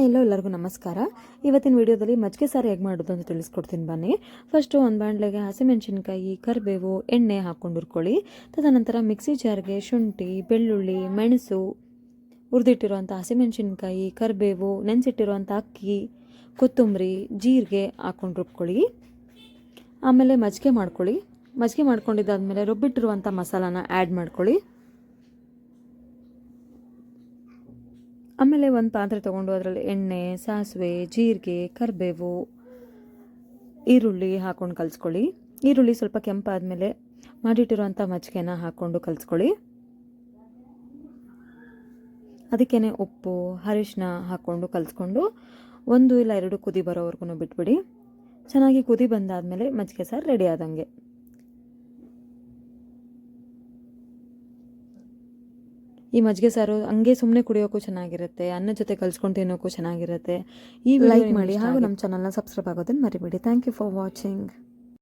ಎಲ್ಲರಿಗೂ ನಮಸ್ಕಾರ. ಇವತ್ತಿನ ವಿಡಿಯೋದಲ್ಲಿ ಮಜ್ಜಿಗೆ ಸಾರು ಹೇಗೆ ಮಾಡೋದು ಅಂತ ತಿಳಿಸ್ಕೊಡ್ತೀನಿ ಬನ್ನಿ. ಫಸ್ಟು ಒಂದು ಬಾಣಲೆಗೆ ಹಸಿಮೆಣಸಿನ್ಕಾಯಿ, ಕರಿಬೇವು, ಎಣ್ಣೆ ಹಾಕ್ಕೊಂಡು ಹುರ್ಕೊಳ್ಳಿ. ತದನಂತರ ಮಿಕ್ಸಿ ಜಾರ್ಗೆ ಶುಂಠಿ, ಬೆಳ್ಳುಳ್ಳಿ, ಮೆಣಸು, ಹುರಿದಿಟ್ಟಿರುವಂಥ ಹಸಿಮೆಣಸಿನ್ಕಾಯಿ, ಕರಿಬೇವು, ನೆನೆಸಿಟ್ಟಿರುವಂಥ ಅಕ್ಕಿ, ಕೊತ್ತಂಬರಿ, ಜೀರಿಗೆ ಹಾಕ್ಕೊಂಡು ರುಬ್ಕೊಳ್ಳಿ. ಆಮೇಲೆ ಮಜ್ಜಿಗೆ ಮಾಡ್ಕೊಳ್ಳಿ. ಮಜ್ಜಿಗೆ ಮಾಡ್ಕೊಂಡಿದ್ದಾದಮೇಲೆ ರುಬ್ಬಿಟ್ಟಿರುವಂಥ ಮಸಾಲಾನ ಆ್ಯಡ್ ಮಾಡ್ಕೊಳ್ಳಿ. ಆಮೇಲೆ ಒಂದು ಪಾತ್ರೆ ತೊಗೊಂಡು ಅದರಲ್ಲಿ ಎಣ್ಣೆ, ಸಾಸಿವೆ, ಜೀರಿಗೆ, ಕರಿಬೇವು, ಈರುಳ್ಳಿ ಹಾಕ್ಕೊಂಡು ಕಲಿಸ್ಕೊಳ್ಳಿ. ಈರುಳ್ಳಿ ಸ್ವಲ್ಪ ಕೆಂಪಾದಮೇಲೆ ಮಾಡಿಟ್ಟಿರುವಂಥ ಮಜ್ಜಿಗೆನ ಹಾಕ್ಕೊಂಡು ಕಲಿಸ್ಕೊಳ್ಳಿ. ಅದಕ್ಕೇ ಉಪ್ಪು, ಅರಿಶಿನ ಹಾಕ್ಕೊಂಡು ಕಲಿಸ್ಕೊಂಡು 1 ಇಲ್ಲ 2 ಕುದಿ ಬರೋವರೆಗೂ ಬಿಟ್ಬಿಡಿ. ಚೆನ್ನಾಗಿ ಕುದಿ ಬಂದಾದಮೇಲೆ ಮಜ್ಜಿಗೆ ಸಾರು ರೆಡಿ ಆದಂಗೆ. ಈ ಮಜ್ಜಿಗೆ ಸಾರು ಹಂಗೆ ಸುಮ್ಮನೆ ಕುಡಿಯೋಕ್ಕೂ ಚೆನ್ನಾಗಿರುತ್ತೆ, ಅನ್ನ ಜೊತೆ ಕಲ್ಸ್ಕೊಂಡು ತಿನ್ನೋಕ್ಕೂ ಚೆನ್ನಾಗಿರುತ್ತೆ. ಈ ಲೈಕ್ ಮಾಡಿ ಹಾಗೂ ನಮ್ಮ ಚಾನಲ್ನ ಸಬ್ಸ್ಕ್ರೈಬ್ ಆಗೋದನ್ನು ಮರಿಬೇಡಿ. Thank you for watching.